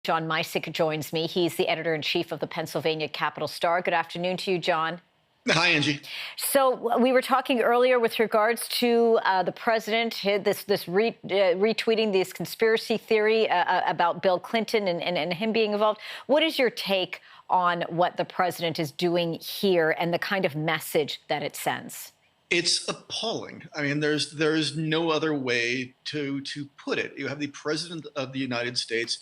John Micek joins me. He's the editor-in-chief of the Pennsylvania Capital-Star. Good afternoon to you, John. Hi, Angie. So we were talking earlier with regards to the president, retweeting this conspiracy theory about Bill Clinton and him being involved. What is your take on what the president is doing here and the kind of message that it sends? It's appalling. I mean, there's no other way to put it. You have the president of the United States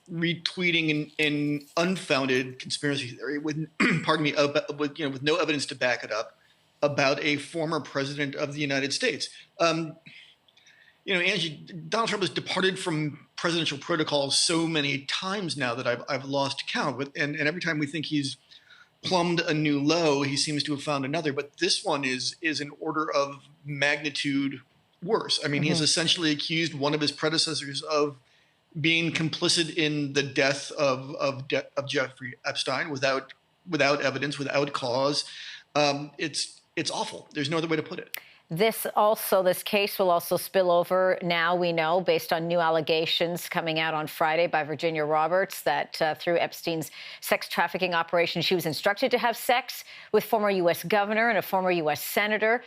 retweeting an unfounded conspiracy theory with, pardon me, with no evidence to back it up about a former president of the United States. Angie, Donald Trump has departed from presidential protocols so many times now that I've lost count. And every time we think he's plumbed a new low, he seems to have found another. But this one is an order of magnitude worse. I mean, he has essentially accused one of his predecessors of being complicit in the death of Jeffrey Epstein without evidence, without cause. It's awful. There's no other way to put it. This case will also spill over, now we know, based on new allegations coming out on Friday by Virginia Roberts, that through Epstein's sex trafficking operation, she was instructed to have sex with former U.S. governor and a former U.S. senator.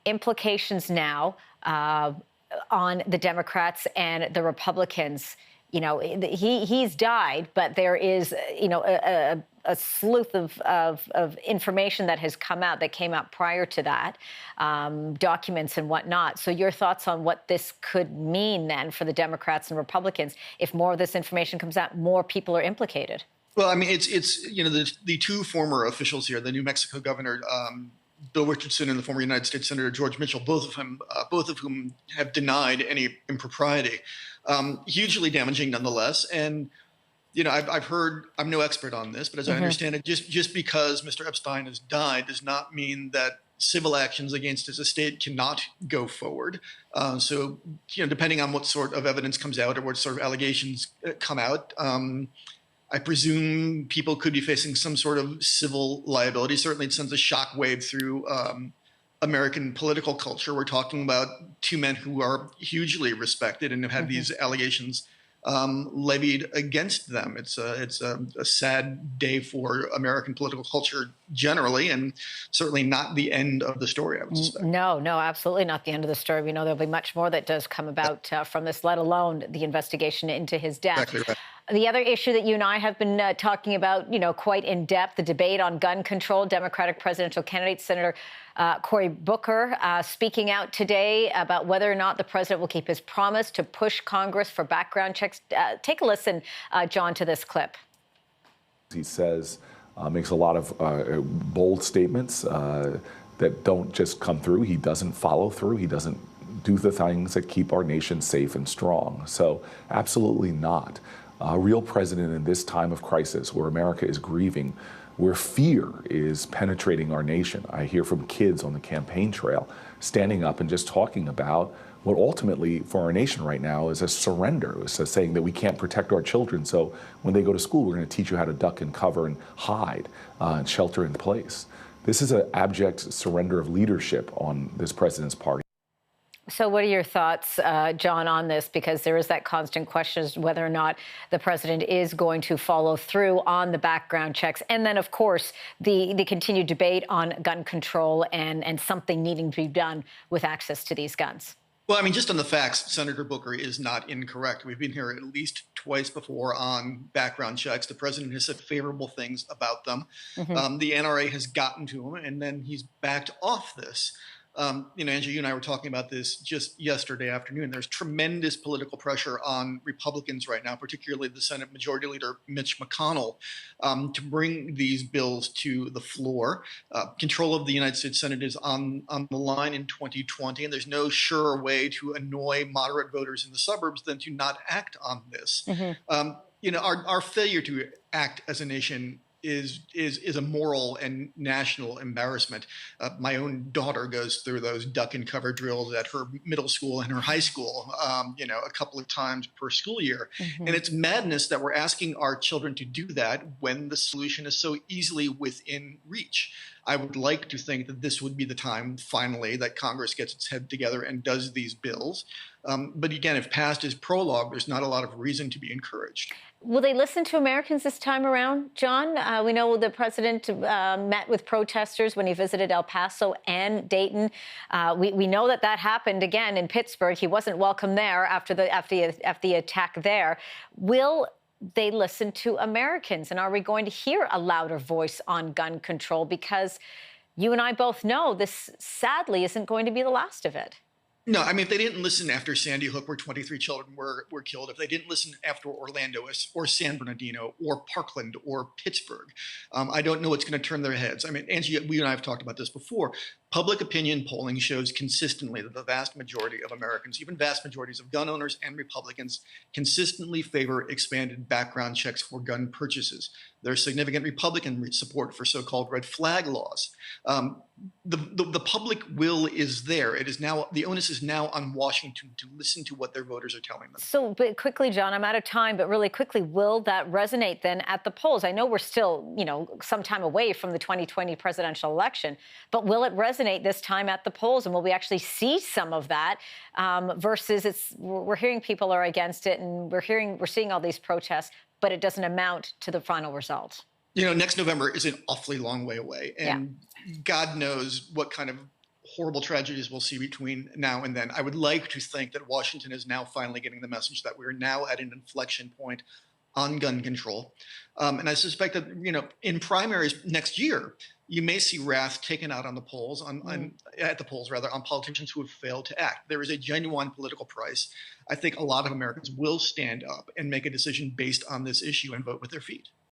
Implications now on the Democrats and the Republicans. You know, he's died, but there is, a sleuth of information that has come out, that came out prior to that, documents and whatnot. So your thoughts on what this could mean then for the Democrats and Republicans if more of this information comes out, more people are implicated? Well, I mean, it's the two former officials here, the New Mexico governor, Bill Richardson, and the former United States Senator George Mitchell, both of whom have denied any impropriety. Hugely damaging nonetheless. And, I've heard, I'm no expert on this, but as I understand it, just because Mr. Epstein has died does not mean that civil actions against his estate cannot go forward. So, depending on what sort of evidence comes out or what sort of allegations come out, I presume people could be facing some sort of civil liability. Certainly it sends a shockwave through American political culture. We're talking about two men who are hugely respected and have had these allegations levied against them. It's a sad day for American political culture generally, and certainly not the end of the story, I would suspect. No, absolutely not the end of the story. We know there'll be much more that does come about from this, let alone the investigation into his death. Exactly right. The other issue that you and I have been talking about, quite in depth, the debate on gun control. Democratic presidential candidate Senator Cory Booker speaking out today about whether or not the president will keep his promise to push Congress for background checks. Take a listen, John, to this clip. He says, makes a lot of bold statements that don't just come through. He doesn't follow through. He doesn't do the things that keep our nation safe and strong. So absolutely not. A real president in this time of crisis where America is grieving, where fear is penetrating our nation. I hear from kids on the campaign trail standing up and just talking about what ultimately for our nation right now is a surrender. It's saying that we can't protect our children, so when they go to school, we're going to teach you how to duck and cover and hide and shelter in place. This is an abject surrender of leadership on this president's part. So what are your thoughts, John, on this? Because there is that constant question as to whether or not the president is going to follow through on the background checks. And then, of course, the continued debate on gun control and something needing to be done with access to these guns. Well, I mean, just on the facts, Senator Booker is not incorrect. We've been here at least twice before on background checks. The president has said favorable things about them. The NRA has gotten to him, and then he's backed off this. Angie, you and I were talking about this just yesterday afternoon. There's tremendous political pressure on Republicans right now, particularly the Senate Majority Leader Mitch McConnell, to bring these bills to the floor. Control of the United States Senate is on the line in 2020, and there's no surer way to annoy moderate voters in the suburbs than to not act on this. Our failure to act as a nation is a moral and national embarrassment. My own daughter goes through those duck and cover drills at her middle school and her high school, a couple of times per school year. And it's madness that we're asking our children to do that when the solution is so easily within reach. I would like to think that this would be the time, finally, that Congress gets its head together and does these bills. But again, if past is prologue, there's not a lot of reason to be encouraged. Will they listen to Americans this time around, John? We know the president met with protesters when he visited El Paso and Dayton. We know that happened again in Pittsburgh. He wasn't welcome there after the attack there. Will they listen to Americans? And are we going to hear a louder voice on gun control? Because you and I both know this, sadly, isn't going to be the last of it. No, I mean, if they didn't listen after Sandy Hook, where 23 children were killed, if they didn't listen after Orlando or San Bernardino or Parkland or Pittsburgh, I don't know what's going to turn their heads. I mean, Angie, we and I have talked about this before. Public opinion polling shows consistently that the vast majority of Americans, even vast majorities of gun owners and Republicans, consistently favor expanded background checks for gun purchases. There's significant Republican support for so-called red flag laws. The public will is there. It is now, the onus is now on Washington to listen to what their voters are telling them. So, but quickly, John, I'm out of time, but really quickly, will that resonate then at the polls? I know we're still, some time away from the 2020 presidential election, but will it resonate this time at the polls? And will we actually see some of that versus we're hearing people are against it, and we're seeing all these protests, but it doesn't amount to the final result? Next November is an awfully long way away, and God knows what kind of horrible tragedies we'll see between now and then. I would like to think that Washington is now finally getting the message that we're now at an inflection point on gun control. And I suspect that, in primaries next year, you may see wrath taken out on the polls, at the polls rather, on politicians who have failed to act. There is a genuine political price. I think a lot of Americans will stand up and make a decision based on this issue and vote with their feet.